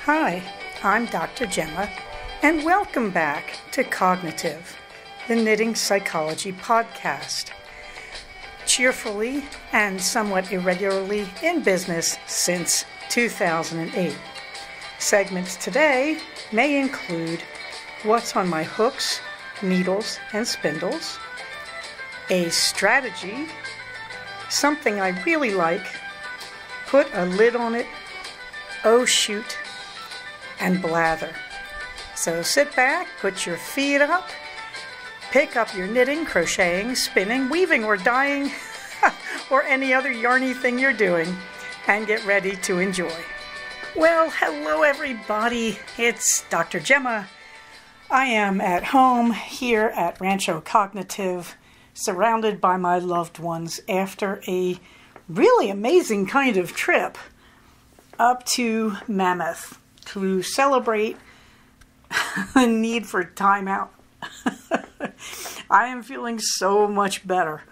Hi, I'm Dr. Gemma, and welcome back to Cognitive, the Knitting Psychology podcast. Cheerfully and somewhat irregularly in business since 2008. Segments today may include what's on my hooks, needles, and spindles, a strategy, something I really like, put a lid on it, oh shoot, and blather. So sit back, put your feet up, pick up your knitting, crocheting, spinning, weaving, or dyeing, or any other yarny thing you're doing, and get ready to enjoy. Well, hello everybody, it's Dr. Gemma. I am at home here at Rancho Cognitive, surrounded by my loved ones after a really amazing kind of trip up to Mammoth to celebrate the need for time out. I am feeling so much better,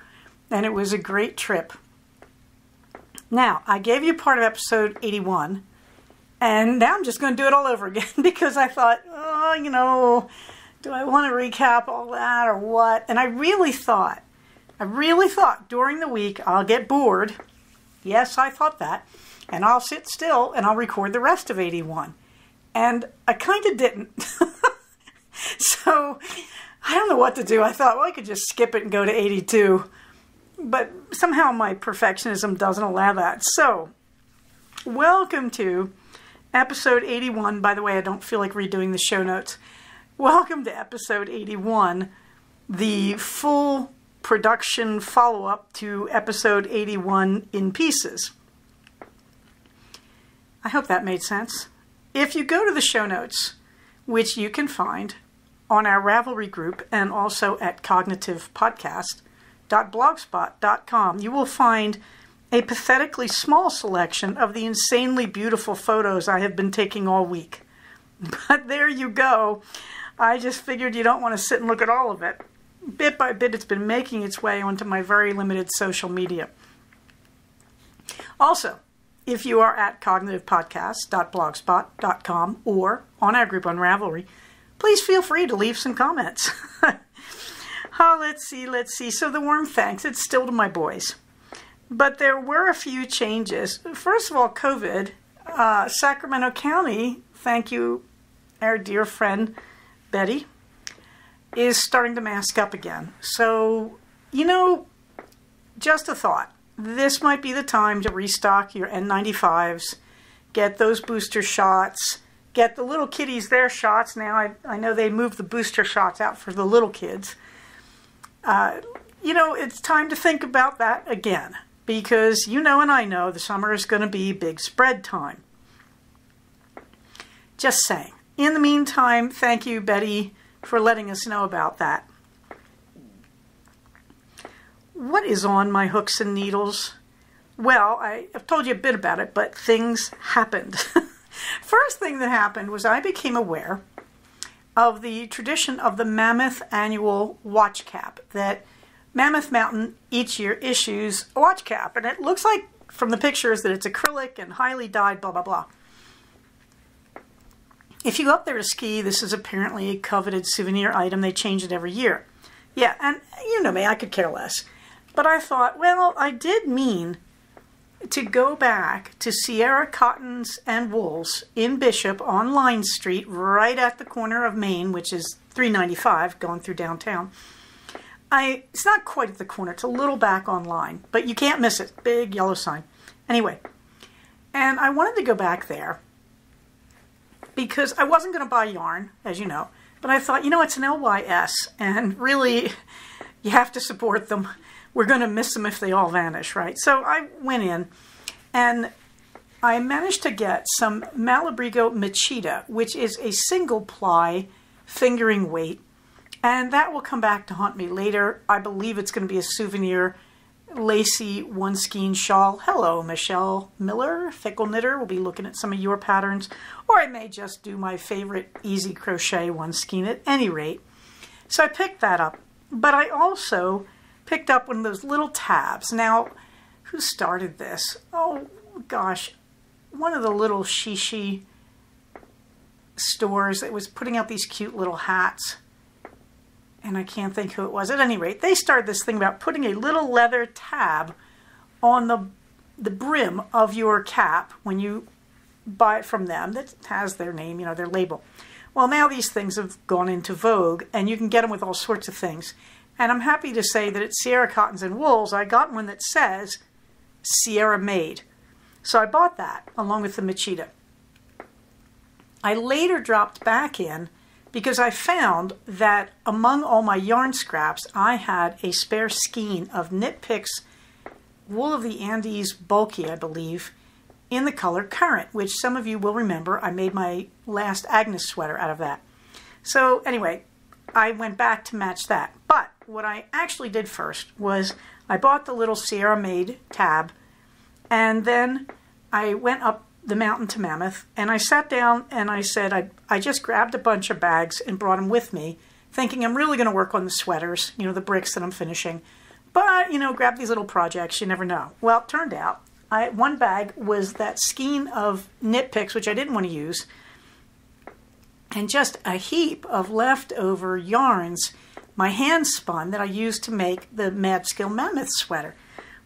and it was a great trip. Now, I gave you part of episode 81, and now I'm just going to do it all over again because I thought, do I want to recap all that or what? And I really thought during the week I'll get bored. Yes, I thought that. And I'll sit still and I'll record the rest of 81. And I kind of didn't. So I don't know what to do. I thought, well, I could just skip it and go to 82. But somehow my perfectionism doesn't allow that. So welcome to episode 81. By the way, I don't feel like redoing the show notes. Welcome to episode 81, the full production follow-up to episode 81 in pieces. I hope that made sense. If you go to the show notes, which you can find on our Ravelry group and also at cognitivepodcast.blogspot.com, you will find a pathetically small selection of the insanely beautiful photos I have been taking all week. But there you go. I just figured you don't want to sit and look at all of it. Bit by bit, it's been making its way onto my very limited social media. Also, if you are at cognitivepodcast.blogspot.com or on our group on Ravelry, please feel free to leave some comments. Let's see. So the warm thanks, it's still to my boys. But there were a few changes. First of all, COVID. Sacramento County, thank you, our dear friend Betty, is starting to mask up again. So, just a thought. This might be the time to restock your N95s, get those booster shots, get the little kiddies their shots. Now, I know they moved the booster shots out for the little kids. It's time to think about that again, because and I know the summer is going to be big spread time. Just saying. In the meantime, thank you, Betty, for letting us know about that. What is on my hooks and needles? Well, I've told you a bit about it, but things happened. First thing that happened was I became aware of the tradition of the Mammoth annual watch cap, that Mammoth Mountain each year issues a watch cap, and it looks like from the pictures that it's acrylic and highly dyed, blah, blah, blah. If you go up there to ski, this is apparently a coveted souvenir item. They change it every year. Yeah, and you know me, I could care less. But I thought, well, I did mean to go back to Sierra Cottons and Wools in Bishop on Line Street, right at the corner of Main, which is 395, going through downtown. It's not quite at the corner. It's a little back on Line, but you can't miss it. Big yellow sign. Anyway, and I wanted to go back there because I wasn't going to buy yarn, as you know, but I thought, it's an LYS, and really, you have to support them. We're going to miss them if they all vanish, right? So I went in, and I managed to get some Malabrigo Machida, which is a single ply fingering weight, and that will come back to haunt me later. I believe it's going to be a souvenir lacy one skein shawl. Hello, Michelle Miller, Fickle Knitter. We'll be looking at some of your patterns, or I may just do my favorite easy crochet one skein at any rate. So I picked that up, but I also picked up one of those little tabs. Now, who started this? Oh gosh, one of the little Shishi stores that was putting out these cute little hats. And I can't think who it was. At any rate, they started this thing about putting a little leather tab on the brim of your cap when you buy it from them that has their name, you know, their label. Well, now these things have gone into vogue, and you can get them with all sorts of things. And I'm happy to say that at Sierra Cottons and Wools, I got one that says Sierra Made. So I bought that along with the Machida. I later dropped back in because I found that among all my yarn scraps, I had a spare skein of Knit Picks Wool of the Andes Bulky, I believe, in the color Current, which some of you will remember. I made my last Agnes sweater out of that. So anyway, I went back to match that. But what I actually did first was I bought the little Sierra Made tab, and then I went up the mountain to Mammoth, and I sat down and I said, I just grabbed a bunch of bags and brought them with me, thinking I'm really going to work on the sweaters, you know, the bricks that I'm finishing. But, you know, grab these little projects, you never know. Well, it turned out, one bag was that skein of Knit Picks, which I didn't want to use, and just a heap of leftover yarns, my hand spun, that I used to make the Mad Skill Mammoth sweater.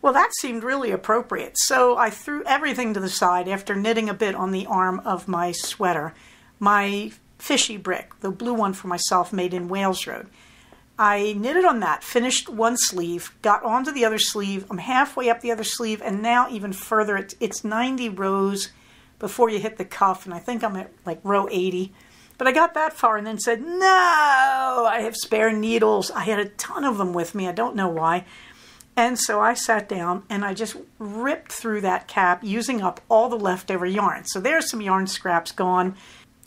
Well, that seemed really appropriate, so I threw everything to the side after knitting a bit on the arm of my sweater, my fishy brick, the blue one for myself made in Wales Road. I knitted on that, finished one sleeve, got onto the other sleeve. I'm halfway up the other sleeve, and now even further. It's 90 rows before you hit the cuff, and I think I'm at like row 80. But I got that far and then said, no, I have spare needles. I had a ton of them with me. I don't know why. And so I sat down and I just ripped through that cap using up all the leftover yarn. So there's some yarn scraps gone.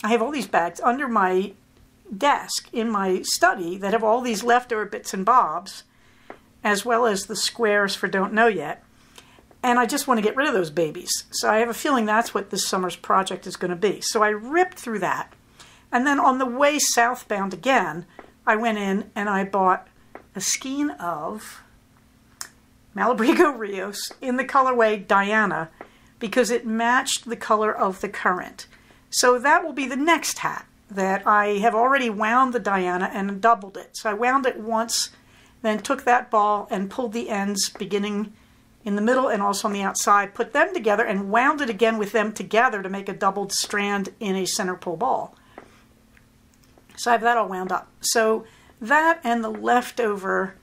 I have all these bags under my desk in my study that have all these leftover bits and bobs, as well as the squares for Don't Know Yet. And I just want to get rid of those babies. So I have a feeling that's what this summer's project is going to be. So I ripped through that. And then on the way southbound again, I went in and I bought a skein of Malabrigo Rios in the colorway Diana because it matched the color of the Current. So that will be the next hat that I have already wound the Diana and doubled it. So I wound it once, then took that ball and pulled the ends beginning in the middle and also on the outside, put them together and wound it again with them together to make a doubled strand in a center pull ball. So I have that all wound up. So that and the leftover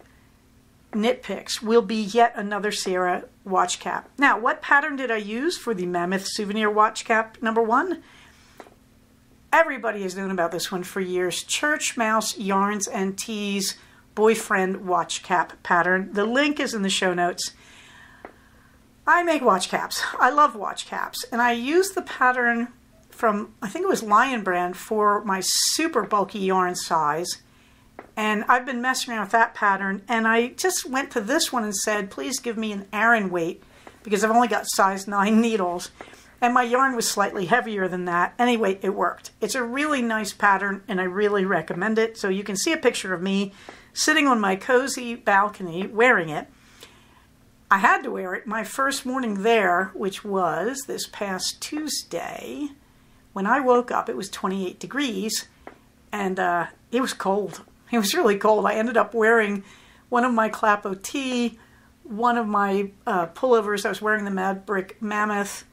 Knit Picks will be yet another Sierra watch cap. Now, what pattern did I use for the Mammoth Souvenir watch cap number 1? Everybody has known about this one for years. Church Mouse Yarns and Tees Boyfriend watch cap pattern. The link is in the show notes. I make watch caps. I love watch caps. And I used the pattern from, I think it was Lion Brand, for my super bulky yarn size. And I've been messing around with that pattern, and I just went to this one and said, please give me an Aran weight, because I've only got size 9 needles, and my yarn was slightly heavier than that. Anyway, it worked. It's a really nice pattern, and I really recommend it. So you can see a picture of me sitting on my cozy balcony wearing it. I had to wear it my first morning there, which was this past Tuesday. When I woke up, it was 28 degrees, and it was cold. It was really cold. I ended up wearing one of my Clapo tee, one of my pullovers. I was wearing the Mad Brick Mammoth,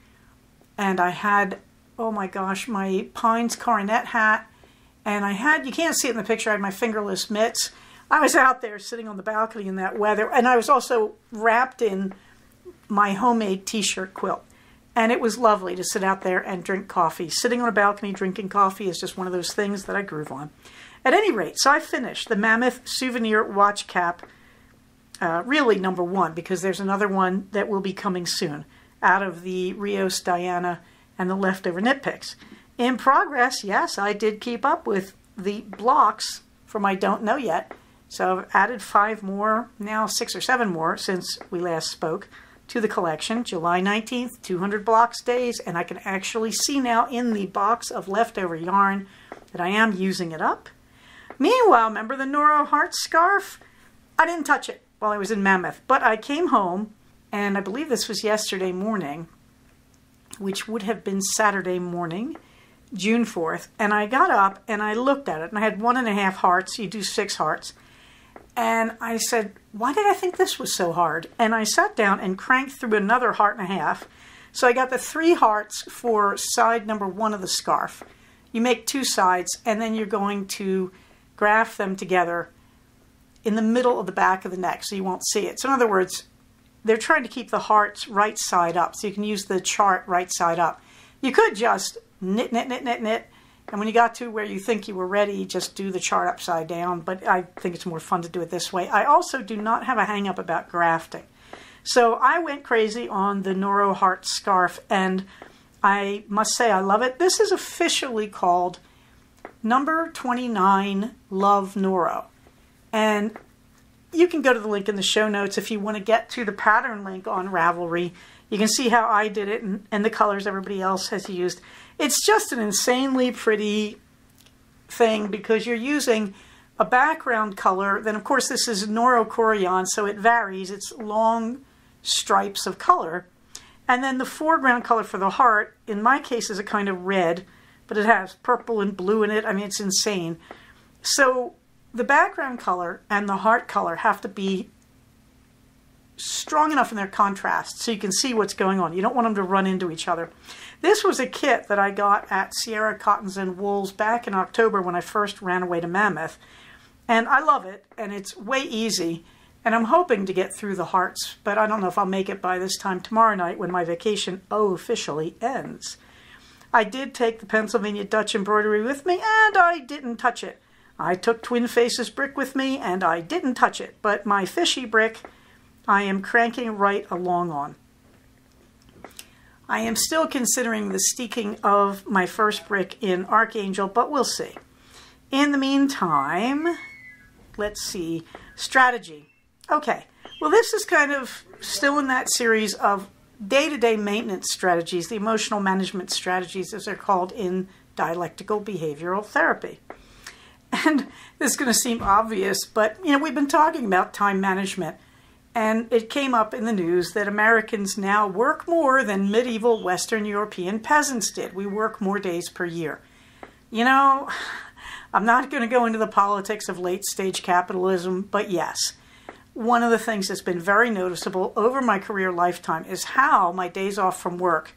and I had, oh my gosh, my Pines Coronet hat, and I had, you can't see it in the picture, I had my fingerless mitts. I was out there sitting on the balcony in that weather, and I was also wrapped in my homemade t-shirt quilt. And it was lovely to sit out there and drink coffee. Sitting on a balcony drinking coffee is just one of those things that I groove on. At any rate, so I finished the Mammoth Souvenir watch cap, really number 1, because there's another one that will be coming soon out of the Rios Diana and the leftover Knit Picks. In progress, yes, I did keep up with the blocks for my Don't Know Yet. So I've added 5 more, now 6 or 7 more since we last spoke, to the collection. July 19th, 200 blocks days, and I can actually see now in the box of leftover yarn that I am using it up. Meanwhile, remember the Nora Heart scarf? I didn't touch it while I was in Mammoth, but I came home, and I believe this was yesterday morning, which would have been Saturday morning, June 4th, and I got up and I looked at it, and I had 1.5 hearts. You do 6 hearts. And I said, why did I think this was so hard? And I sat down and cranked through another 1.5 hearts. So I got the 3 hearts for side number 1 of the scarf. You make 2 sides, and then you're going to graft them together in the middle of the back of the neck so you won't see it. So in other words, they're trying to keep the hearts right side up, so you can use the chart right side up. You could just knit, knit, knit, knit, knit, and when you got to where you think you were ready, just do the chart upside down, but I think it's more fun to do it this way. I also do not have a hang-up about grafting. So I went crazy on the Noro Heart scarf, and I must say I love it. This is officially called number 29 Love Noro. And you can go to the link in the show notes if you want to get to the pattern link on Ravelry. You can see how I did it and the colors everybody else has used. It's just an insanely pretty thing because you're using a background color. Then, of course, this is Noro Corian, so it varies. It's long stripes of color. And then the foreground color for the heart, in my case, is a kind of red, but it has purple and blue in it. I mean, it's insane. So the background color and the heart color have to be strong enough in their contrast so you can see what's going on. You don't want them to run into each other. This was a kit that I got at Sierra Cottons and Wools back in October when I first ran away to Mammoth. And I love it, and it's way easy. And I'm hoping to get through the hearts, but I don't know if I'll make it by this time tomorrow night when my vacation officially ends. I did take the Pennsylvania Dutch embroidery with me, and I didn't touch it. I took Twin Faces brick with me, and I didn't touch it. But my fishy brick, I am cranking right along on. I am still considering the steeking of my first brick in Archangel, but we'll see. In the meantime, let's see, strategy. Okay, well, this is kind of still in that series of day-to-day maintenance strategies, the emotional management strategies, as they're called in dialectical behavioral therapy. And this is going to seem obvious, but, you know, we've been talking about time management, and it came up in the news that Americans now work more than medieval Western European peasants did. We work more days per year. You know, I'm not going to go into the politics of late-stage capitalism, but yes, one of the things that's been very noticeable over my career lifetime is how my days off from work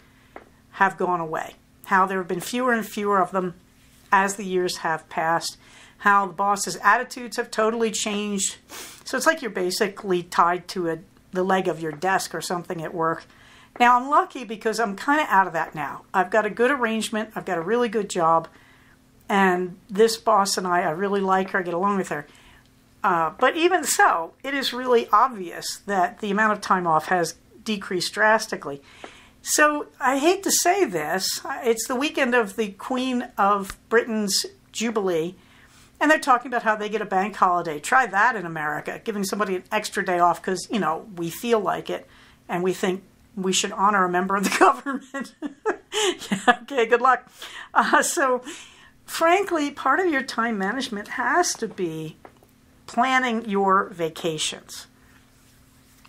have gone away, how there have been fewer and fewer of them as the years have passed, how the boss's attitudes have totally changed. So it's like you're basically tied to the leg of your desk or something at work. Now, I'm lucky because I'm kind of out of that now. I've got a good arrangement. I've got a really good job. And this boss and I really like her. I get along with her. But even so, it is really obvious that the amount of time off has decreased drastically. So I hate to say this. It's the weekend of the Queen of Britain's Jubilee. And they're talking about how they get a bank holiday. Try that in America, giving somebody an extra day off because, you know, we feel like it and we think we should honor a member of the government. Yeah, okay, good luck. So, frankly, part of your time management has to be planning your vacations.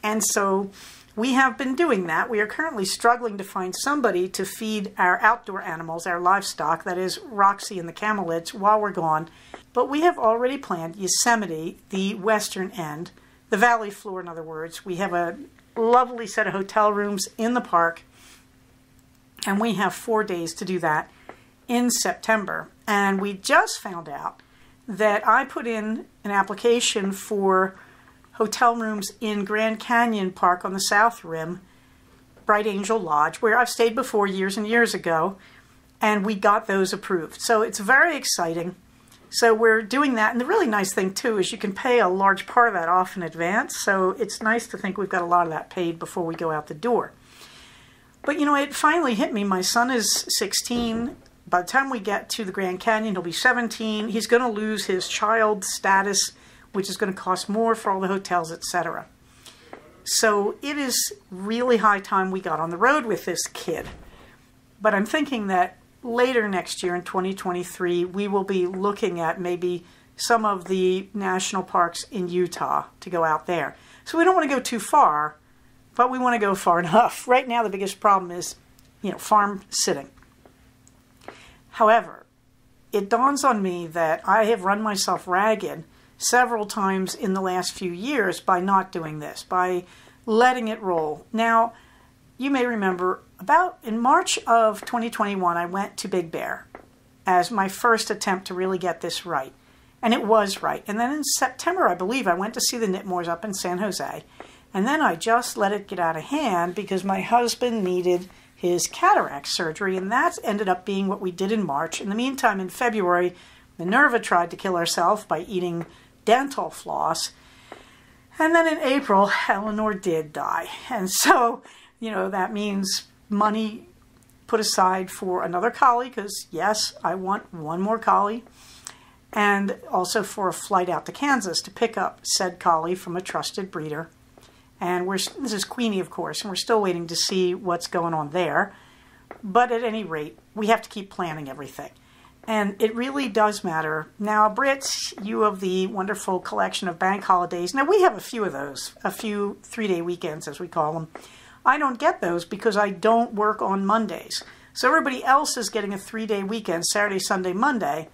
And so we have been doing that. We are currently struggling to find somebody to feed our outdoor animals, our livestock, that is Roxy and the camelids, while we're gone. But we have already planned Yosemite, the western end, the valley floor, in other words. We have a lovely set of hotel rooms in the park, and we have 4 days to do that in September. And we just found out that I put in an application for hotel rooms in Grand Canyon Park on the South Rim, Bright Angel Lodge, where I've stayed before years and years ago, and we got those approved. So it's very exciting. So we're doing that, and the really nice thing, too, is you can pay a large part of that off in advance, so it's nice to think we've got a lot of that paid before we go out the door. But, you know, it finally hit me. My son is 16. By the time we get to the Grand Canyon, he'll be 17. He's going to lose his child status, which is going to cost more for all the hotels, etc. So it is really high time we got on the road with this kid. But I'm thinking that later next year in 2023, we will be looking at maybe some of the national parks in Utah to go out there. So we don't want to go too far, but we want to go far enough. Right now, the biggest problem is, you know, farm sitting. However, it dawns on me that I have run myself ragged several times in the last few years by not doing this, by letting it roll. Now, you may remember about in March of 2021, I went to Big Bear as my first attempt to really get this right. And it was right. And then in September, I believe, I went to see the Knitmores up in San Jose. And then I just let it get out of hand because my husband needed his cataract surgery. And that ended up being what we did in March. In the meantime, in February, Minerva tried to kill herself by eating dental floss. And then in April, Eleanor did die. And so, that means money put aside for another collie, because yes, I want one more collie, and also for a flight out to Kansas to pick up said collie from a trusted breeder. And this is Queenie, of course, and we're still waiting to see what's going on there. But at any rate, we have to keep planning everything. And it really does matter. Now, Britt, you of the wonderful collection of bank holidays, now we have a few of those, a few 3-day weekends, as we call them. I don't get those because I don't work on Mondays. So everybody else is getting a 3-day weekend, Saturday, Sunday, Monday,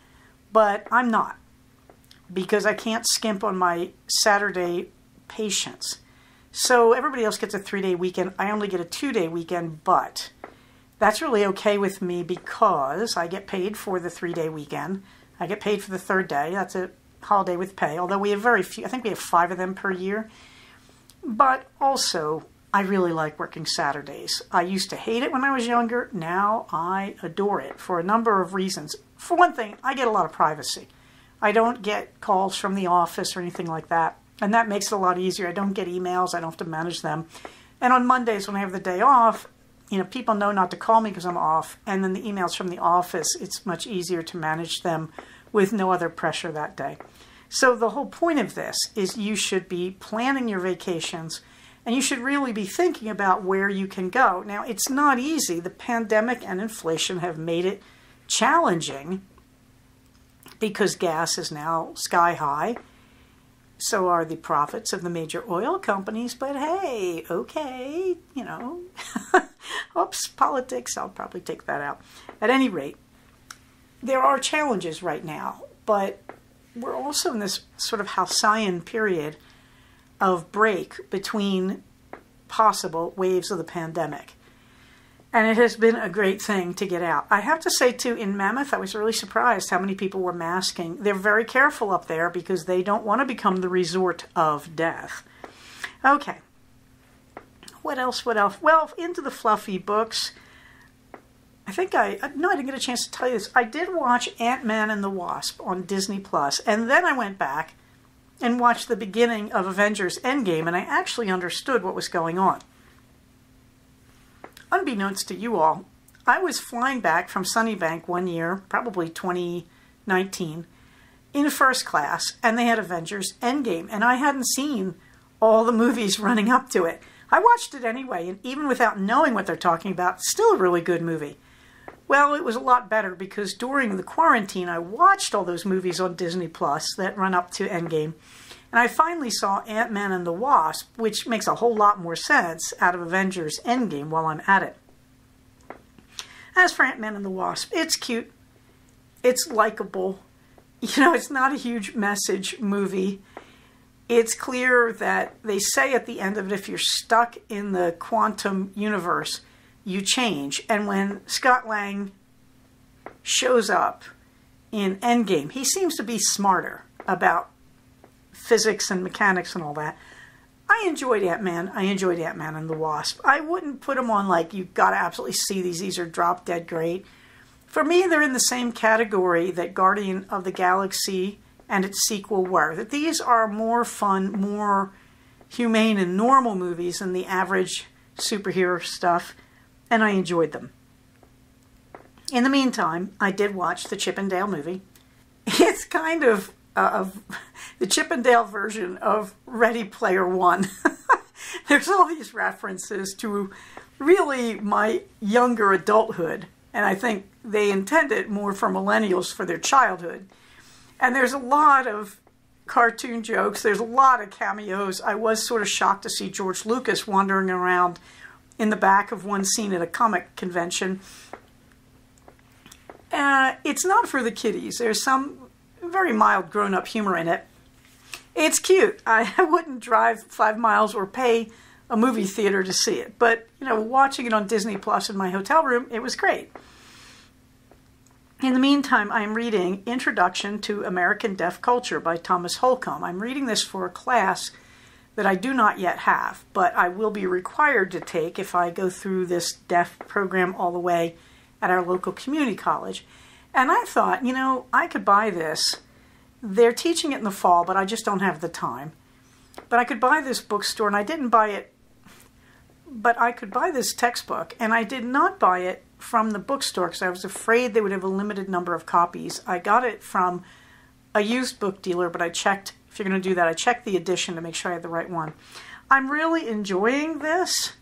but I'm not, because I can't skimp on my Saturday patients. So everybody else gets a 3-day weekend. I only get a 2-day weekend, but that's really okay with me because I get paid for the 3-day weekend. I get paid for the 3rd day. That's a holiday with pay, although we have very few. I think we have 5 of them per year. But also, I really like working Saturdays. I used to hate it when I was younger. Now I adore it for a number of reasons. For one thing, I get a lot of privacy. I don't get calls from the office or anything like that. And that makes it a lot easier. I don't get emails. I don't have to manage them. And on Mondays when I have the day off, people know not to call me because I'm off. And then the emails from the office, it's much easier to manage them with no other pressure that day. So the whole point of this is you should be planning your vacations, and you should really be thinking about where you can go. Now, it's not easy. The pandemic and inflation have made it challenging because gas is now sky high. So are the profits of the major oil companies. But hey, okay, oops, politics, I'll probably take that out. At any rate, there are challenges right now, but we're also in this sort of halcyon period of break between possible waves of the pandemic. And it has been a great thing to get out. I have to say, too, in Mammoth, I was really surprised how many people were masking. They're very careful up there because they don't want to become the resort of death. Okay. What else? Well, into the fluffy books. I didn't get a chance to tell you this. I did watch Ant-Man and the Wasp on Disney+, and then I went back and watched the beginning of Avengers Endgame, and I actually understood what was going on. Unbeknownst to you all, I was flying back from Sunnybank one year, probably 2019, in first class, and they had Avengers Endgame, and I hadn't seen all the movies running up to it. I watched it anyway, and even without knowing what they're talking about, still a really good movie. Well, it was a lot better because during the quarantine, I watched all those movies on Disney Plus that run up to Endgame. And I finally saw Ant-Man and the Wasp, which makes a whole lot more sense out of Avengers Endgame while I'm at it. As for Ant-Man and the Wasp, it's cute. It's likable. It's not a huge message movie. It's clear that they say at the end of it, if you're stuck in the quantum universe, you change. And when Scott Lang shows up in Endgame, he seems to be smarter about physics and mechanics and all that. I enjoyed Ant-Man. I enjoyed Ant-Man and the Wasp. I wouldn't put them on like, you've got to absolutely see these. These are drop dead great. For me, they're in the same category that Guardian of the Galaxy and its sequel were. That these are more fun, more humane and normal movies than the average superhero stuff. And I enjoyed them. In the meantime, I did watch the Chip and Dale movie. It's kind of the Chip and Dale version of Ready Player One. There's all these references to really my younger adulthood. And I think they intended more for millennials for their childhood. And there's a lot of cartoon jokes. There's a lot of cameos. I was sort of shocked to see George Lucas wandering around in the back of one scene at a comic convention. It's not for the kiddies. There's some very mild grown-up humor in it. It's cute. I wouldn't drive 5 miles or pay a movie theater to see it. But, watching it on Disney Plus in my hotel room, it was great. In the meantime, I'm reading Introduction to American Deaf Culture by Thomas Holcomb. I'm reading this for a class that I do not yet have, but I will be required to take if I go through this deaf program all the way at our local community college. And I thought, I could buy this. They're teaching it in the fall, but I just don't have the time. But I could buy this bookstore, and I didn't buy it, but I could buy this textbook, and I did not buy it from the bookstore because I was afraid they would have a limited number of copies. I got it from a used book dealer, but I checked, if you're going to do that, I checked the edition to make sure I had the right one. I'm really enjoying this.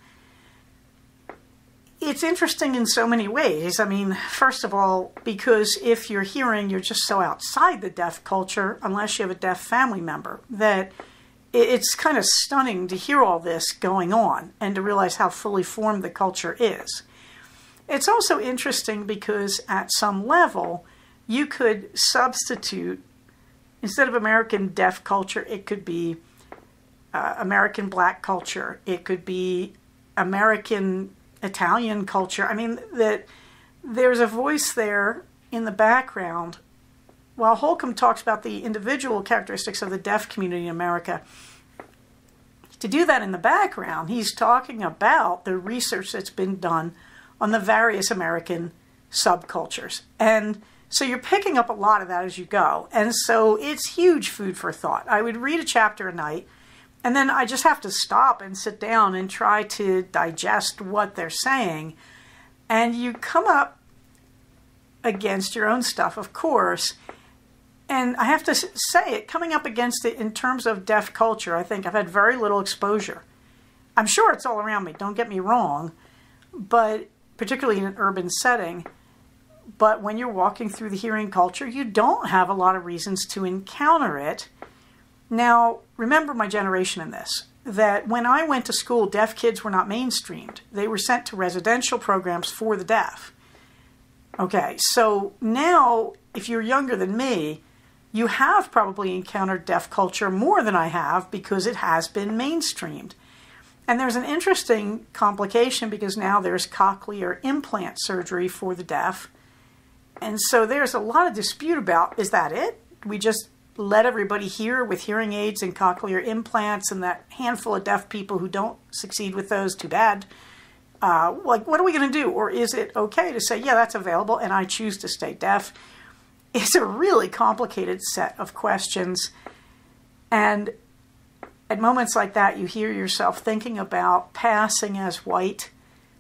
It's interesting in so many ways. I mean, first of all, because if you're hearing, you're just so outside the deaf culture, unless you have a deaf family member, that it's kind of stunning to hear all this going on and to realize how fully formed the culture is. It's also interesting because at some level, you could substitute, instead of American deaf culture, it could be American black culture. It could be American Italian culture. I mean, that there's a voice there in the background. While Holcomb talks about the individual characteristics of the deaf community in America, to do that in the background, he's talking about the research that's been done on the various American subcultures. And so you're picking up a lot of that as you go. And so it's huge food for thought. I would read a chapter a night, and then I just have to stop and sit down and try to digest what they're saying. And you come up against your own stuff, of course. And I have to say it, coming up against it in terms of deaf culture, I think I've had very little exposure. I'm sure it's all around me, don't get me wrong, but particularly in an urban setting. But when you're walking through the hearing culture, you don't have a lot of reasons to encounter it. Now, remember my generation in this, that when I went to school, deaf kids were not mainstreamed. They were sent to residential programs for the deaf. Okay, so now, if you're younger than me, you have probably encountered deaf culture more than I have because it has been mainstreamed. And there's an interesting complication because now there's cochlear implant surgery for the deaf. And so there's a lot of dispute about, is that it? We just let everybody hear with hearing aids and cochlear implants, and that handful of deaf people who don't succeed with those, too bad. What are we going to do? Or is it okay to say, yeah, that's available and I choose to stay deaf? It's a really complicated set of questions. And at moments like that, you hear yourself thinking about passing as white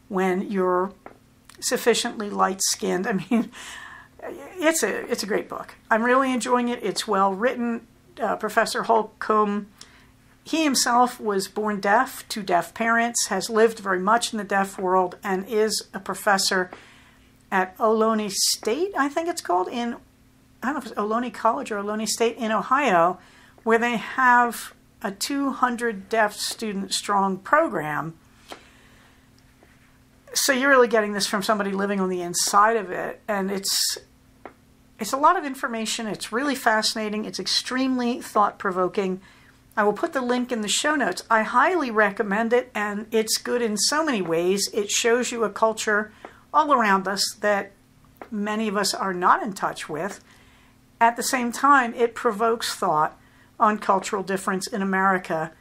when you're sufficiently light-skinned. I mean, it's a great book. I'm really enjoying it. It's well written. Professor Holcomb, he himself was born deaf to deaf parents, has lived very much in the deaf world, and is a professor at Ohlone State, I think it's called, I don't know if it's Ohlone College or Ohlone State in Ohio, where they have a 200 deaf student strong program. So you're really getting this from somebody living on the inside of it, and it's a lot of information. It's really fascinating. It's extremely thought-provoking. I will put the link in the show notes. I highly recommend it, and it's good in so many ways. It shows you a culture all around us that many of us are not in touch with. At the same time, it provokes thought on cultural difference in America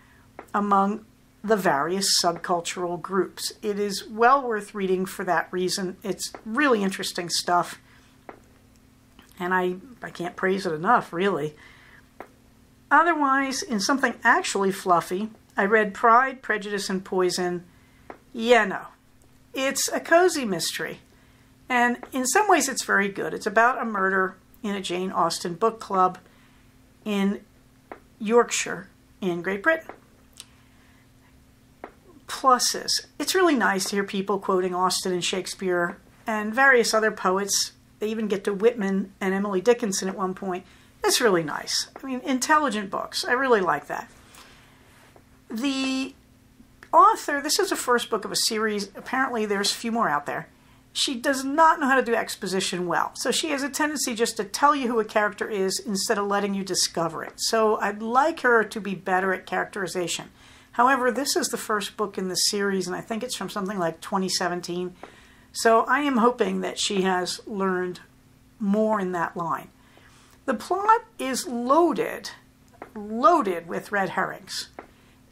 among the various subcultural groups. It is well worth reading for that reason. It's really interesting stuff, and I can't praise it enough, really. Otherwise, in something actually fluffy, I read Pride, Prejudice, and Poison. Yeah, no. It's a cozy mystery, and in some ways it's very good. It's about a murder in a Jane Austen book club in Yorkshire in Great Britain. Pluses. It's really nice to hear people quoting Austen and Shakespeare and various other poets. They even get to Whitman and Emily Dickinson at one point. It's really nice. I mean, intelligent books. I really like that. The author, this is the first book of a series. Apparently there's a few more out there. she does not know how to do exposition well. So she has a tendency just to tell you who a character is instead of letting you discover it. So I'd like her to be better at characterization. However, this is the first book in the series, and I think it's from something like 2017. So I am hoping that she has learned more in that line. The plot is loaded with red herrings.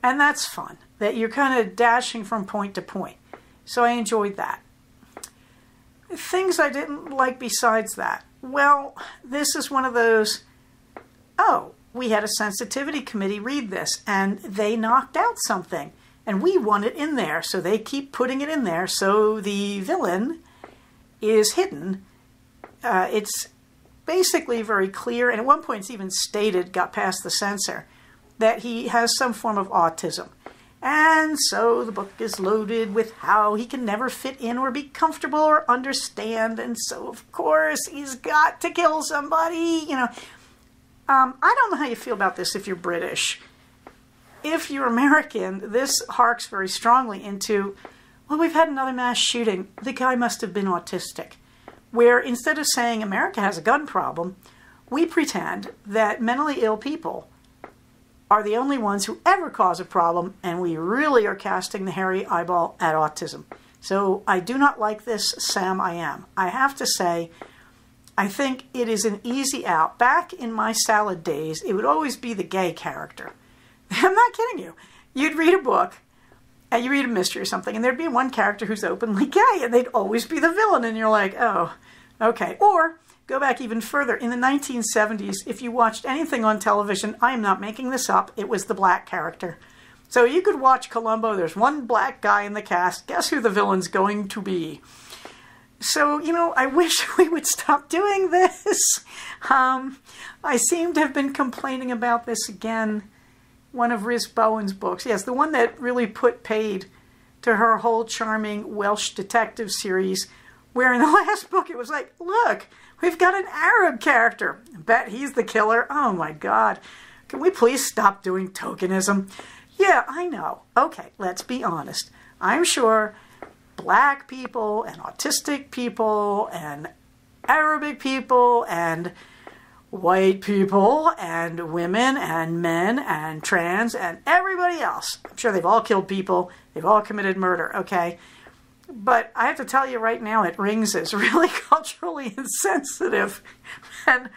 And that's fun, that you're kind of dashing from point to point. So I enjoyed that. Things I didn't like besides that. Well, this is one of those, oh, we had a sensitivity committee read this, and they knocked out something. And we want it in there, so they keep putting it in there, so the villain is hidden. It's basically very clear, and at one point it's even stated, got past the censor, that he has some form of autism. And so the book is loaded with how he can never fit in or be comfortable or understand, and so of course he's got to kill somebody, you know. I don't know how you feel about this if you're British. If you're American, this harks very strongly into, well, we've had another mass shooting. The guy must have been autistic. Where instead of saying America has a gun problem, we pretend that mentally ill people are the only ones who ever cause a problem, and we really are casting the hairy eyeball at autism. So I do not like this, Sam, I am. I have to say, I think it is an easy out. Back in my salad days, it would always be the gay character. I'm not kidding you. You'd read a book, and you read a mystery or something, and there'd be one character who's openly gay, and they'd always be the villain, and you're like, oh, okay. Or, go back even further, in the 1970s, if you watched anything on television, I am not making this up, it was the black character. So you could watch Columbo, there's one black guy in the cast, guess who the villain's going to be? So, you know, I wish we would stop doing this. I seem to have been complaining about this again. One of Riz Bowen's books. Yes, the one that really put paid to her whole charming Welsh detective series, where in the last book it was like, look, we've got an Arab character. I bet he's the killer. Oh my God. Can we please stop doing tokenism? Yeah, I know. Okay, let's be honest. I'm sure black people and autistic people and Arabic people and white people and women and men and trans and everybody else, I'm sure they've all killed people, they've all committed murder, okay? But I have to tell you right now, it rings as really culturally insensitive. And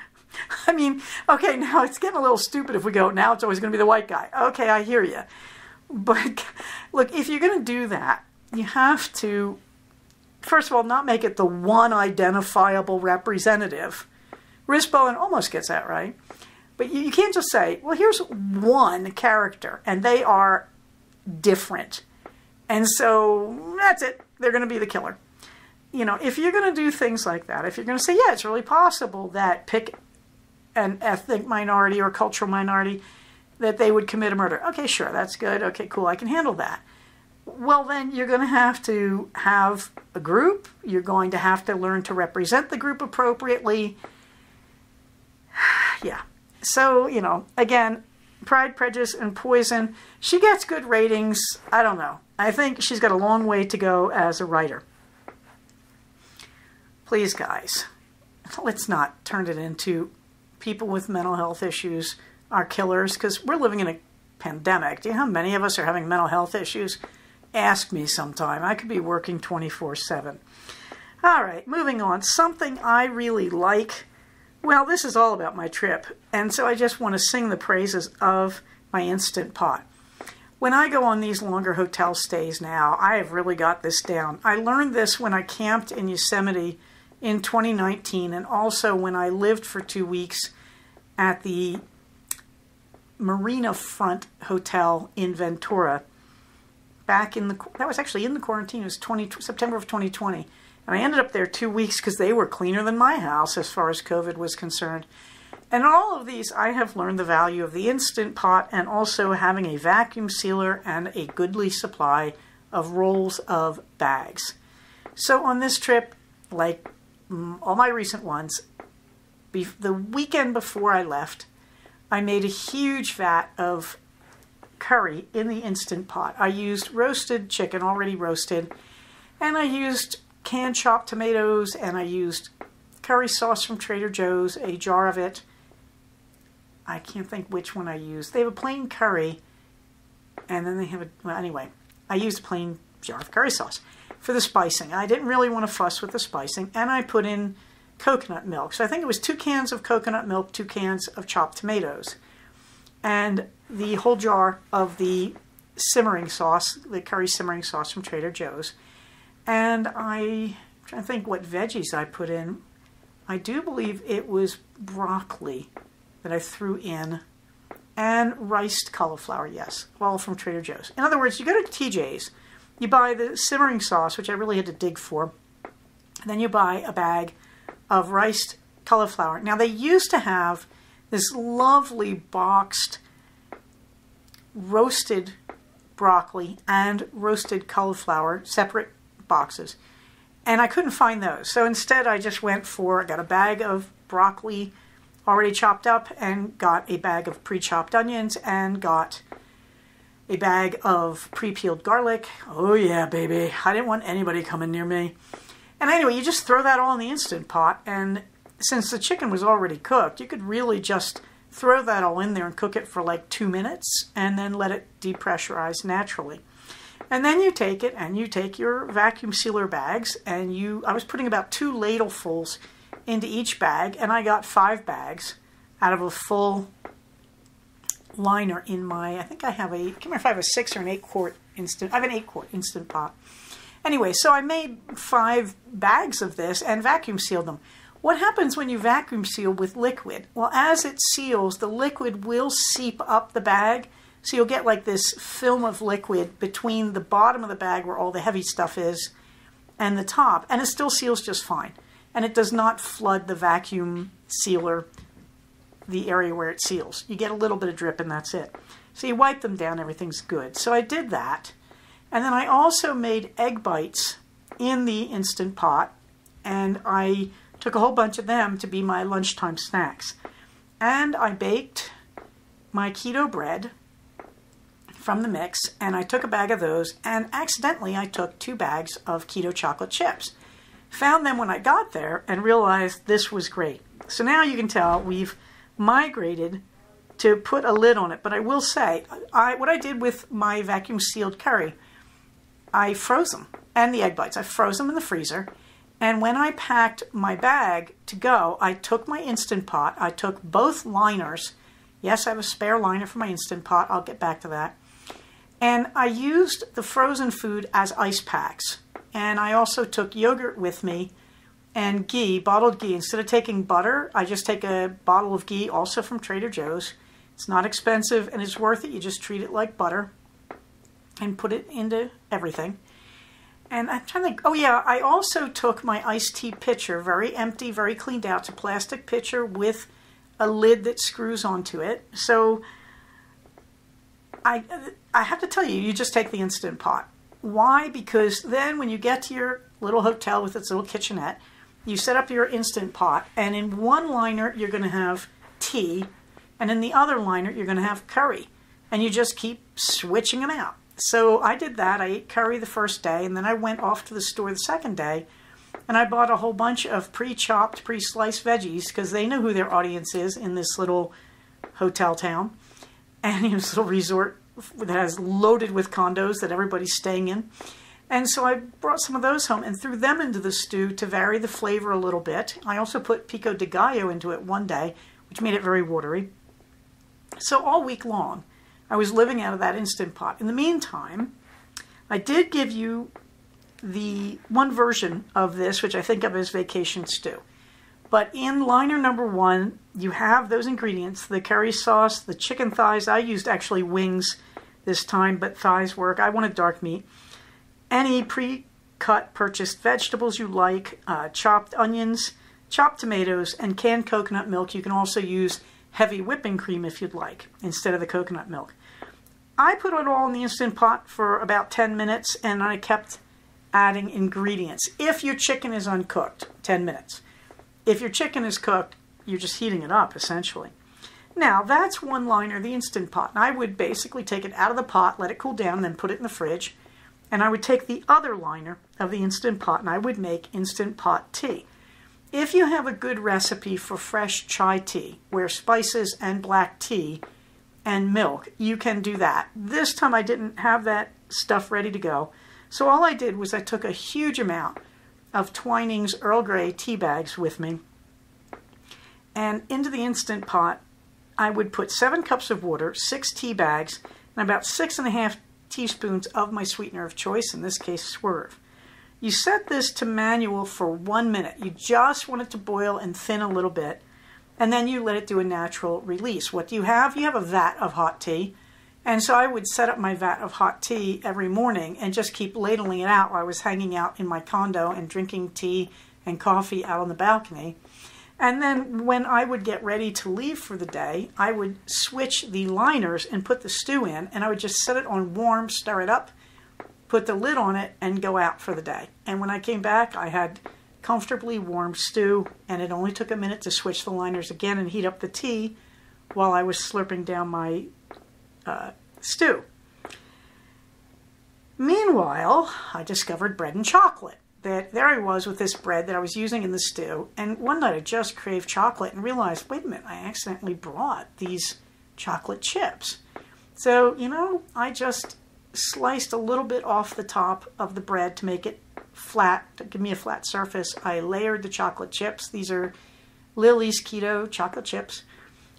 I mean, okay, now it's getting a little stupid if we go, now it's always going to be the white guy. Okay, I hear you. But look, if you're going to do that, you have to, first of all, not make it the one identifiable representative. Riz Bowen almost gets that right. But you can't just say, well, here's one character, and they are different. And so that's it. They're going to be the killer. You know, if you're going to do things like that, if you're going to say, yeah, it's really possible that pick an ethnic minority or cultural minority, that they would commit a murder. Okay, sure, that's good. Okay, cool, I can handle that. Well, then you're going to have a group. You're going to have to learn to represent the group appropriately. Yeah. So, you know, again, Pride, Prejudice, and Poison. She gets good ratings. I don't know. I think she's got a long way to go as a writer. Please, guys, let's not turn it into people with mental health issues are killers, because we're living in a pandemic. Do you know how many of us are having mental health issues? Ask me sometime. I could be working 24/7. All right, moving on. Something I really like. Well, this is all about my trip, and so I just want to sing the praises of my Instant Pot. When I go on these longer hotel stays now, I have really got this down. I learned this when I camped in Yosemite in 2019, and also when I lived for 2 weeks at the Marina Front Hotel in Ventura. That was actually in the quarantine. It was September of 2020. And I ended up there 2 weeks because they were cleaner than my house as far as COVID was concerned. And in all of these, I have learned the value of the Instant Pot and also having a vacuum sealer and a goodly supply of rolls of bags. So on this trip, like all my recent ones, the weekend before I left, I made a huge vat of curry in the Instant Pot. I used roasted chicken, already roasted, and I used canned chopped tomatoes, and I used curry sauce from Trader Joe's, a jar of it. I can't think which one I used. They have a plain curry, and then they have a, well, anyway, I used a plain jar of curry sauce for the spicing. I didn't really want to fuss with the spicing, and I put in coconut milk. So I think it was 2 cans of coconut milk, 2 cans of chopped tomatoes, and the whole jar of the simmering sauce, the curry simmering sauce from Trader Joe's. And I'm trying to think what veggies I put in. I do believe it was broccoli that I threw in, and riced cauliflower, yes, all from Trader Joe's. In other words, you go to TJ's, you buy the simmering sauce, which I really had to dig for, and then you buy a bag of riced cauliflower. Now, they used to have this lovely boxed roasted broccoli and roasted cauliflower, separate boxes, and I couldn't find those. So instead, I just went for, I got a bag of broccoli already chopped up, and got a bag of pre-chopped onions, and got a bag of pre-peeled garlic. Oh yeah, baby. I didn't want anybody coming near me. And anyway, you just throw that all in the Instant Pot, and since the chicken was already cooked, you could really just throw that all in there and cook it for like 2 minutes, and then let it depressurize naturally. And then you take it, and you take your vacuum sealer bags, and I was putting about 2 ladlefuls into each bag, and I got 5 bags out of a full liner in my, I think I have a, I can't remember if I have a 6 or an 8 quart instant, I have an 8 quart Instant Pot. Anyway, so I made 5 bags of this and vacuum sealed them. What happens when you vacuum seal with liquid? Well, as it seals, the liquid will seep up the bag, so you'll get like this film of liquid between the bottom of the bag where all the heavy stuff is and the top, and it still seals just fine. And it does not flood the vacuum sealer, the area where it seals. You get a little bit of drip and that's it. So you wipe them down, everything's good. So I did that. And then I also made egg bites in the Instant Pot, and I took a whole bunch of them to be my lunchtime snacks. And I baked my keto bread from the mix, and I took a bag of those, and accidentally I took 2 bags of keto chocolate chips. Found them when I got there and realized this was great. So now you can tell we've migrated to put a lid on it. But I will say, what I did with my vacuum sealed curry, I froze them, and the egg bites. I froze them in the freezer. And when I packed my bag to go, I took my Instant Pot. I took both liners. Yes, I have a spare liner for my Instant Pot. I'll get back to that. And I used the frozen food as ice packs. And I also took yogurt with me and ghee, bottled ghee. Instead of taking butter, I just take a bottle of ghee, also from Trader Joe's. It's not expensive and it's worth it. You just treat it like butter and put it into everything. And I'm trying to think, oh yeah, I also took my iced tea pitcher, very empty, very cleaned out. It's a plastic pitcher with a lid that screws onto it. So I have to tell you, you just take the Instant Pot. Why? Because then when you get to your little hotel with its little kitchenette, you set up your Instant Pot, and in one liner you're going to have tea, and in the other liner you're going to have curry, and you just keep switching them out. So I did that. I ate curry the first day, and then I went off to the store the second day, and I bought a whole bunch of pre-chopped, pre-sliced veggies, because they know who their audience is in this little hotel town, and in this little resort that has loaded with condos that everybody's staying in. And so I brought some of those home and threw them into the stew to vary the flavor a little bit. I also put pico de gallo into it one day, which made it very watery. So all week long, I was living out of that Instant Pot. In the meantime, I did give you the one version of this, which I think of as vacation stew. But in liner number 1, you have those ingredients, the curry sauce, the chicken thighs. I used actually wings this time, but thighs work. I wanted dark meat. Any pre-cut purchased vegetables you like, chopped onions, chopped tomatoes, and canned coconut milk. You can also use heavy whipping cream if you'd like, instead of the coconut milk. I put it all in the Instant Pot for about 10 minutes, and I kept adding ingredients. If your chicken is uncooked, 10 minutes. If your chicken is cooked, you're just heating it up, essentially. Now, that's one liner, the Instant Pot. And I would basically take it out of the pot, let it cool down, and then put it in the fridge. and I would take the other liner of the Instant Pot and I would make Instant Pot tea. If you have a good recipe for fresh chai tea, where spices and black tea and milk, you can do that. This time I didn't have that stuff ready to go. So all I did was I took a huge amount of Twinings Earl Grey tea bags with me. And into the Instant Pot, I would put 7 cups of water, 6 tea bags, and about 6½ teaspoons of my sweetener of choice, in this case Swerve. You set this to manual for 1 minute. You just want it to boil and thin a little bit, and then you let it do a natural release. What do you have? You have a vat of hot tea. And so I would set up my vat of hot tea every morning and just keep ladling it out while I was hanging out in my condo and drinking tea and coffee out on the balcony. And then when I would get ready to leave for the day, I would switch the liners and put the stew in, and I would just set it on warm, stir it up, put the lid on it, and go out for the day. And when I came back, I had comfortably warm stew, and it only took a minute to switch the liners again and heat up the tea while I was slurping down my stew. Meanwhile, I discovered bread and chocolate. There I was with this bread that I was using in the stew, and one night I just craved chocolate and realized, wait a minute, I accidentally brought these chocolate chips. So, I just sliced a little bit off the top of the bread to make it flat, to give me a flat surface. I layered the chocolate chips. These are Lily's Keto chocolate chips.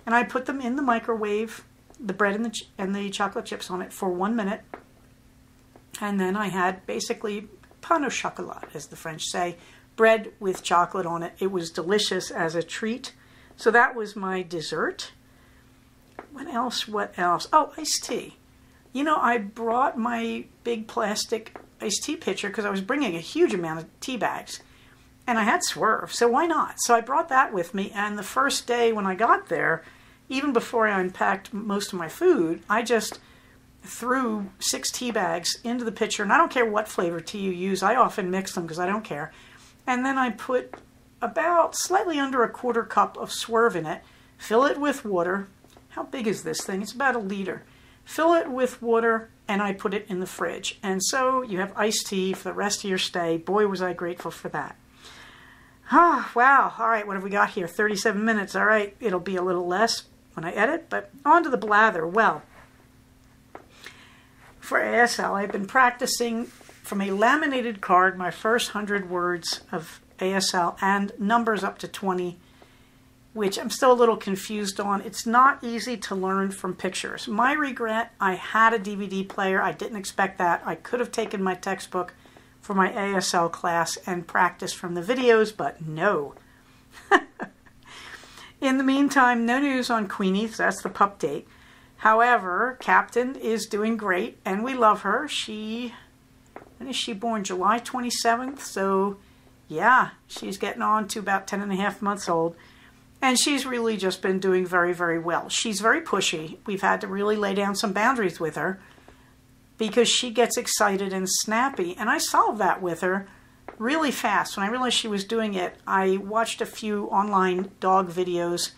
And I put them in the microwave, the bread and the chocolate chips on it for 1 minute. And then I had basically pain au chocolat, as the French say, bread with chocolate on it. It was delicious as a treat. So that was my dessert. What else? Oh, iced tea. I brought my big plastic iced tea pitcher because I was bringing a huge amount of tea bags. And I had Swerve, so why not? So I brought that with me, and the first day when I got there, even before I unpacked most of my food, I just threw 6 tea bags into the pitcher, and I don't care what flavor tea you use. I often mix them because I don't care. And then I put about slightly under a 1/4 cup of Swerve in it, fill it with water. How big is this thing? It's about 1 liter. Fill it with water, and I put it in the fridge. And so you have iced tea for the rest of your stay. Boy, was I grateful for that. Wow. All right, what have we got here? 37 minutes. All right, it'll be a little less when I edit, but on to the blather. Well, for ASL, I've been practicing from a laminated card my first 100 words of ASL and numbers up to 20, which I'm still a little confused on. It's not easy to learn from pictures. My regret, I had a DVD player. I didn't expect that. I could have taken my textbook for my ASL class and practiced from the videos, but no. In the meantime, no news on Queenie. That's the pup date. However, Captain is doing great, and we love her. When is she born? July 27th. So, yeah, she's getting on to about 10.5 months old. And she's really just been doing very, very well. She's very pushy. We've had to really lay down some boundaries with her because she gets excited and snappy. And I solved that with her really fast. When I realized she was doing it, I watched a few online dog videos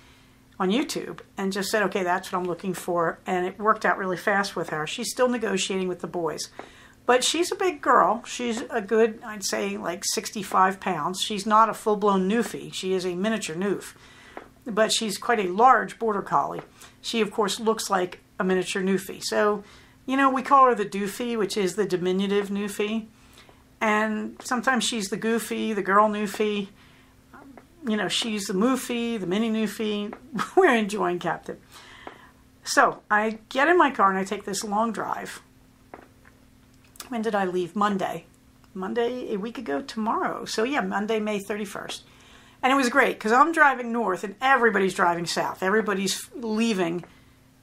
on YouTube and just said, okay, that's what I'm looking for. And it worked out really fast with her. She's still negotiating with the boys. But she's a big girl. She's a good, I'd say, like 65 pounds. She's not a full-blown Newfie. She is a miniature Newf. But she's quite a large border collie. She, of course, looks like a miniature Newfie. So, we call her the Doofy, which is the diminutive Newfie. And sometimes she's the Goofy, the girl Newfie. She's the Moofy, the mini Newfie. We're enjoying Captain. So, I get in my car and I take this long drive. When did I leave? Monday, a week ago tomorrow. So, yeah, Monday, May 31st. And it was great because I'm driving north and everybody's driving south. Everybody's leaving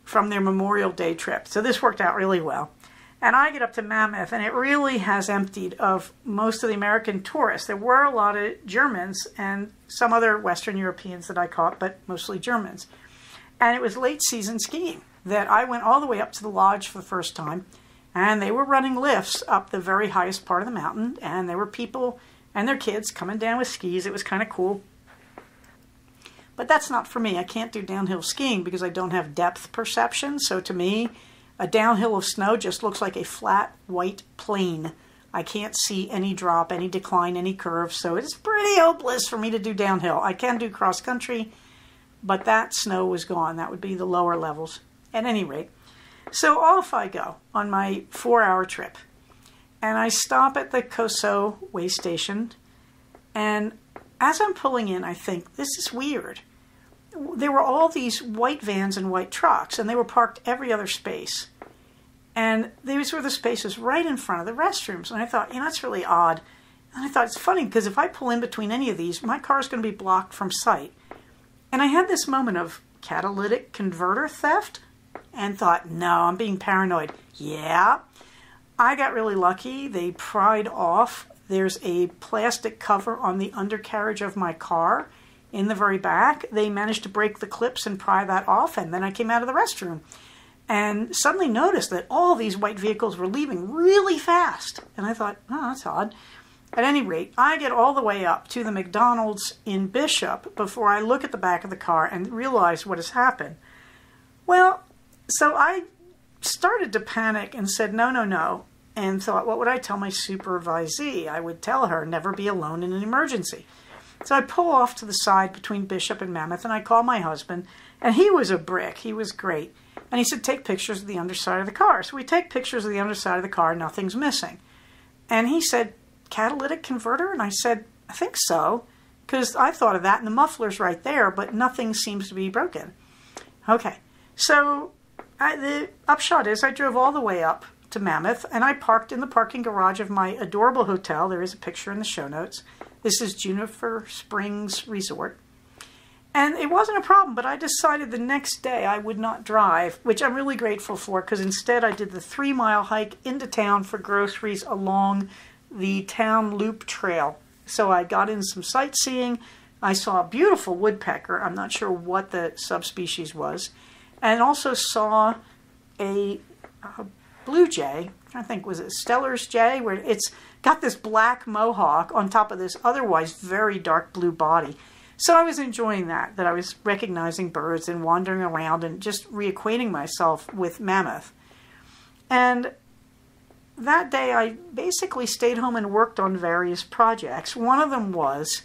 from their Memorial Day trip. So this worked out really well. And I get up to Mammoth and it really has emptied of most of the American tourists. There were a lot of Germans and some other Western Europeans that I caught, but mostly Germans. And it was late season skiing that I went all the way up to the lodge for the first time. And they were running lifts up the very highest part of the mountain. And there were people and their kids coming down with skis. It was kind of cool. But that's not for me. I can't do downhill skiing because I don't have depth perception. So to me, A downhill of snow just looks like a flat white plane. I can't see any drop, any decline, any curve, so it's pretty hopeless for me to do downhill. I can do cross country, but that snow was gone. That would be the lower levels. At any rate, so off I go on my 4-hour trip. And I stop at the Coso way station, and as I'm pulling in, I think, this is weird. There were all these white vans and white trucks, and they were parked every other space. And these were the spaces right in front of the restrooms. And I thought, that's really odd. And I thought, it's funny, because if I pull in between any of these, my car's going to be blocked from sight. And I had this moment of catalytic converter theft, and thought, no, I'm being paranoid. Yeah, I got really lucky. They pried off. There's a plastic cover on the undercarriage of my car in the very back. They managed to break the clips and pry that off, and then I came out of the restroom and suddenly noticed that all these white vehicles were leaving really fast. And I thought, oh, that's odd. At any rate, I get all the way up to the McDonald's in Bishop before I look at the back of the car and realize what has happened. Well, so I started to panic and said, no, and thought, what would I tell my supervisee? I would tell her, never be alone in an emergency. So I pull off to the side between Bishop and Mammoth, and I call my husband, and he was a brick. He was great. And he said, take pictures of the underside of the car. So we take pictures of the underside of the car, nothing's missing. And he said, catalytic converter? And I said, I think so, because I thought of that, and the muffler's right there, but nothing seems to be broken. Okay, so the upshot is I drove all the way up to Mammoth, and I parked in the parking garage of my adorable hotel. There is a picture in the show notes. This is Juniper Springs Resort. And it wasn't a problem, but I decided the next day I would not drive, which I'm really grateful for, because instead I did the 3-mile hike into town for groceries along the town loop trail. So I got in some sightseeing. I saw a beautiful woodpecker. I'm not sure what the subspecies was. And also saw a blue jay. I think, was it Steller's jay? Where it's got this black mohawk on top of this otherwise very dark blue body. So I was enjoying that I was recognizing birds and wandering around and just reacquainting myself with Mammoth. And that day I basically stayed home and worked on various projects. One of them was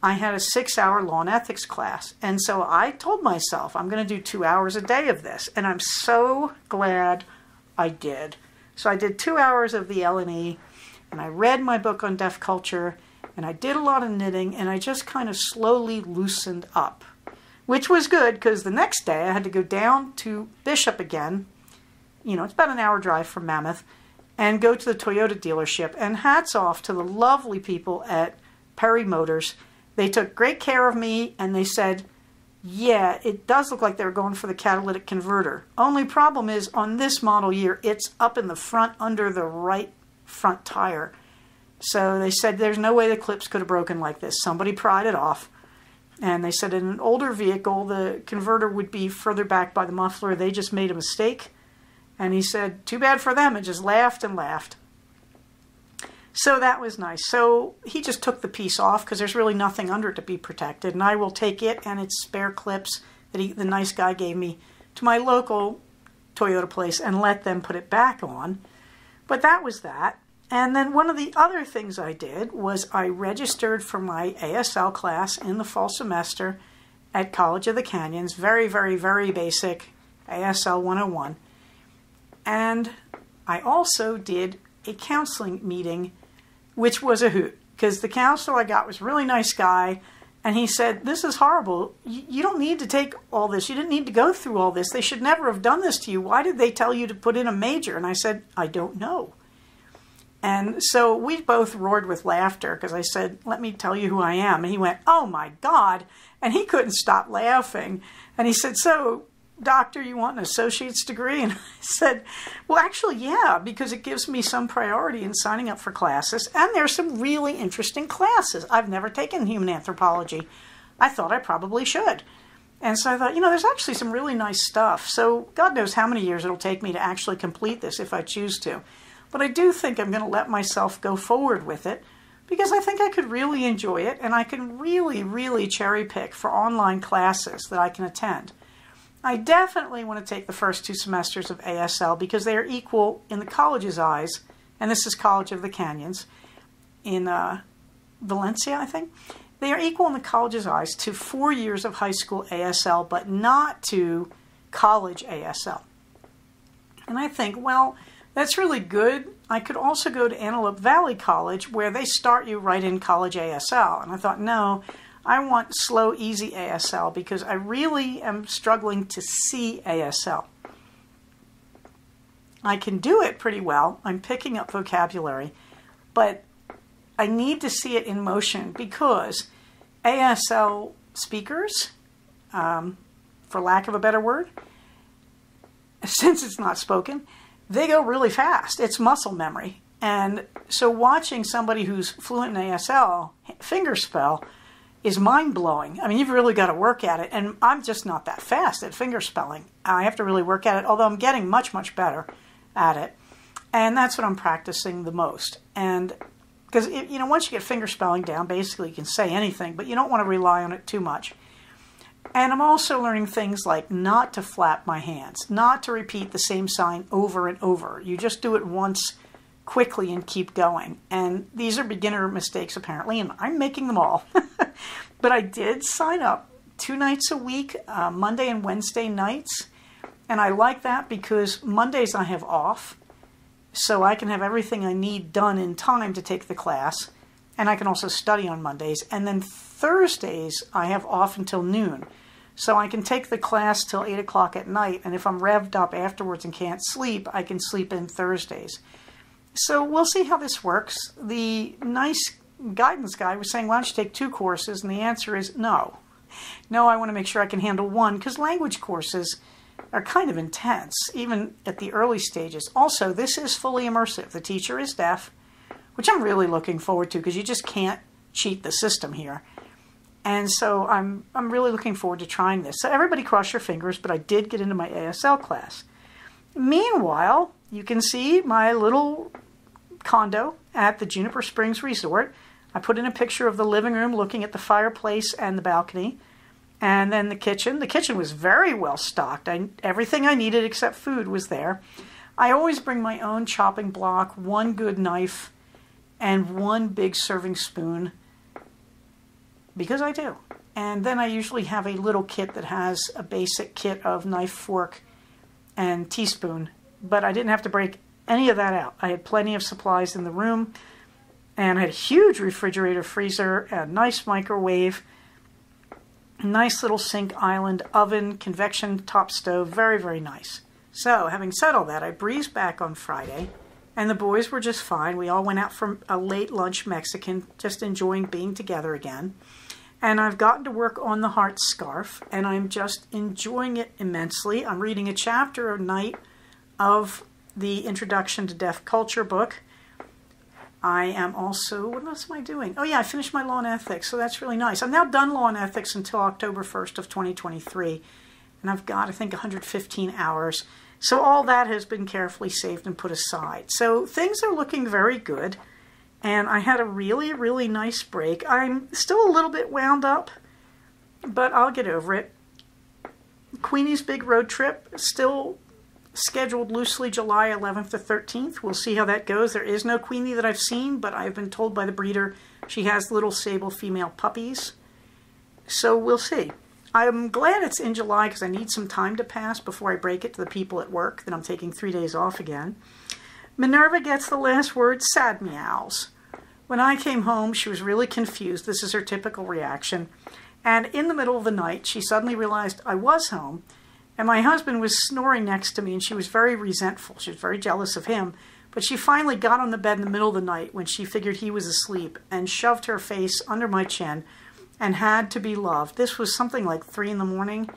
I had a 6-hour law and ethics class. And so I told myself I'm going to do 2 hours a day of this. And I'm so glad I did. So I did 2 hours of the L&E, and I read my book on deaf culture, and I did a lot of knitting, and I just kind of slowly loosened up, which was good because the next day I had to go down to Bishop again. It's about an hour drive from Mammoth, and go to the Toyota dealership. And hats off to the lovely people at Perry Motors. They took great care of me, and they said, yeah, it does look like they were going for the catalytic converter. Only problem is, on this model year, it's up in the front under the right front tire. So they said there's no way the clips could have broken like this. Somebody pried it off. And they said in an older vehicle, the converter would be further back by the muffler. They just made a mistake. And he said, too bad for them, and just laughed and laughed. So that was nice. So he just took the piece off because there's really nothing under it to be protected. And I will take it and its spare clips that the nice guy gave me to my local Toyota place and let them put it back on. But that was that. And then one of the other things I did was I registered for my ASL class in the fall semester at College of the Canyons. Very, very, very basic ASL 101. And I also did a counseling meeting, which was a hoot, because the counselor I got was a really nice guy, and he said, this is horrible. You don't need to take all this. You didn't need to go through all this. They should never have done this to you. Why did they tell you to put in a major? And I said, I don't know. And so we both roared with laughter, because I said, let me tell you who I am. And he went, oh my God. And he couldn't stop laughing. And he said, so, doctor, you want an associate's degree? And I said, well, actually, yeah, because it gives me some priority in signing up for classes. And there's some really interesting classes. I've never taken human anthropology. I thought I probably should. And so I thought, there's actually some really nice stuff. So God knows how many years it'll take me to actually complete this if I choose to. But I do think I'm going to let myself go forward with it because I think I could really enjoy it, and I can really, really cherry pick for online classes that I can attend. I definitely want to take the first 2 semesters of ASL because they are equal in the college's eyes, and this is College of the Canyons in Valencia, I think. They are equal in the college's eyes to 4 years of high school ASL, but not to college ASL. And I think, well, that's really good. I could also go to Antelope Valley College where they start you right in college ASL. And I thought, no, I want slow, easy ASL because I really am struggling to see ASL. I can do it pretty well. I'm picking up vocabulary, but I need to see it in motion because ASL speakers, for lack of a better word, since it's not spoken, they go really fast. It's muscle memory. And so watching somebody who's fluent in ASL fingerspell is mind-blowing. I mean, you've really got to work at it. And I'm just not that fast at fingerspelling. I have to really work at it, although I'm getting much, much better at it. And that's what I'm practicing the most. And because, you know, once you get fingerspelling down, basically you can say anything, but you don't want to rely on it too much. And I'm also learning things like not to flap my hands, not to repeat the same sign over and over. You just do it once quickly and keep going. And these are beginner mistakes, apparently, and I'm making them all. But I did sign up 2 nights a week, Monday and Wednesday nights. And I like that because Mondays I have off, so I can have everything I need done in time to take the class. And I can also study on Mondays. And then Thursdays I have off until noon. So I can take the class till 8 o'clock at night. And if I'm revved up afterwards and can't sleep, I can sleep in Thursdays. So we'll see how this works. The nice guidance guy was saying, why don't you take 2 courses? And the answer is no. No, I want to make sure I can handle one because language courses are kind of intense, even at the early stages. Also, this is fully immersive. The teacher is deaf, which I'm really looking forward to because you just can't cheat the system here. And so I'm really looking forward to trying this. So everybody cross your fingers, but I did get into my ASL class. Meanwhile, you can see my little condo at the Juniper Springs Resort. I put in a picture of the living room looking at the fireplace and the balcony. And then the kitchen. The kitchen was very well stocked. Everything I needed except food was there. I always bring my own chopping block, 1 good knife, and 1 big serving spoon. Because I do. And then I usually have a little kit that has a basic kit of knife, fork, and teaspoon. But I didn't have to break any of that out. I had plenty of supplies in the room. And I had a huge refrigerator, freezer, a nice microwave, nice little sink island, oven, convection top stove. Very, very nice. So, having said all that, I breezed back on Friday. And the boys were just fine. We all went out for a late lunch Mexican, just enjoying being together again. And I've gotten to work on the heart scarf, and I'm just enjoying it immensely. I'm reading a chapter a night of the Introduction to Deaf Culture book. I am also, what else am I doing? Oh yeah, I finished my law and ethics, so that's really nice. I'm now done law and ethics until October 1st of 2023. And I've got, I think, 115 hours. So all that has been carefully saved and put aside. So things are looking very good. And I had a really, really nice break. I'm still a little bit wound up, but I'll get over it. Queenie's big road trip, still scheduled loosely July 11th to 13th. We'll see how that goes. There is no Queenie that I've seen, but I've been told by the breeder she has little sable female puppies. So we'll see. I'm glad it's in July because I need some time to pass before I break it to the people at work that I'm taking 3 days off again. Minerva gets the last word, sad meows. When I came home, she was really confused. This is her typical reaction. And in the middle of the night, she suddenly realized I was home, and my husband was snoring next to me, and she was very resentful. She was very jealous of him. But she finally got on the bed in the middle of the night when she figured he was asleep and shoved her face under my chin and had to be loved. This was something like 3 in the morning,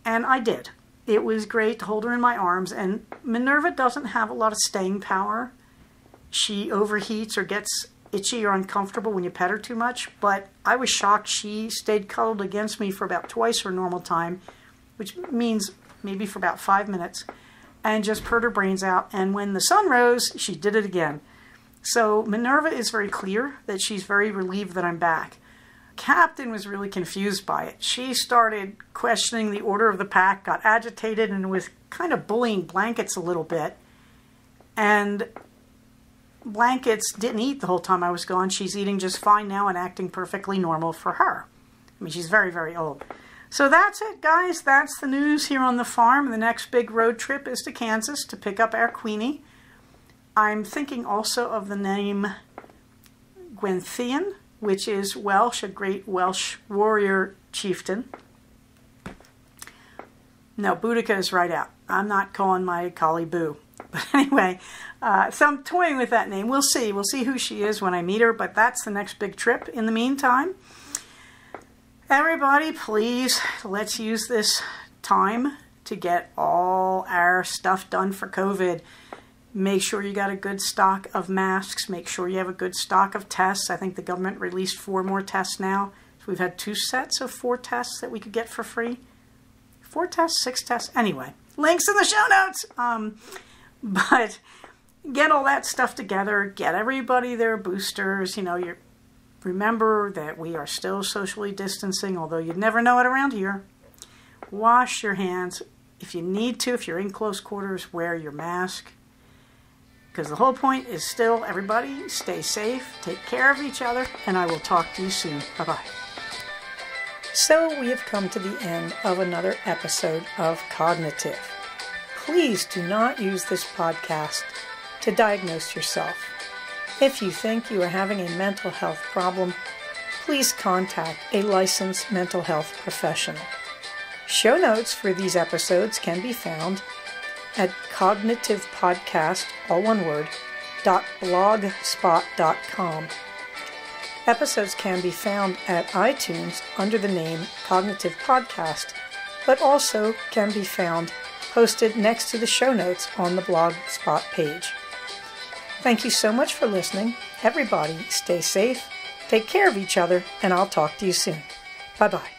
and I did. It was great to hold her in my arms, and Minerva doesn't have a lot of staying power. She overheats or gets itchy or uncomfortable when you pet her too much, but I was shocked she stayed cuddled against me for about twice her normal time, which means maybe for about 5 minutes, and just purred her brains out, and when the sun rose, she did it again. So Minerva is very clear that she's very relieved that I'm back. Captain was really confused by it. She started questioning the order of the pack, got agitated, and was kind of bullying Blankets a little bit. And Blankets didn't eat the whole time I was gone. She's eating just fine now and acting perfectly normal for her. I mean, she's very, very old. So that's it, guys. That's the news here on the farm. The next big road trip is to Kansas to pick up our Queenie. I'm thinking also of the name Gwenthean, which is Welsh, a great Welsh warrior chieftain. No, Boudica is right out. I'm not calling my collie Boo. But anyway, so I'm toying with that name. We'll see. We'll see who she is when I meet her, but that's the next big trip. In the meantime, everybody, please, let's use this time to get all our stuff done for COVID. Make sure you got a good stock of masks. Make sure you have a good stock of tests. I think the government released 4 more tests now. So we've had 2 sets of 4 tests that we could get for free. 4 tests, 6 tests. Anyway, links in the show notes. But get all that stuff together. Get everybody their boosters. You know, remember that we are still socially distancing, although you'd never know it around here. Wash your hands. If you need to, if you're in close quarters, wear your mask. Because the whole point is still, everybody, stay safe, take care of each other, and I will talk to you soon. Bye-bye. So we have come to the end of another episode of Cognitive. Please do not use this podcast to diagnose yourself. If you think you are having a mental health problem, please contact a licensed mental health professional. Show notes for these episodes can be found at cognitivepodcast, all one word, .blogspot.com. Episodes can be found at iTunes under the name Cognitive Podcast, but also can be found posted next to the show notes on the Blogspot page. Thank you so much for listening. Everybody, stay safe, take care of each other, and I'll talk to you soon. Bye-bye.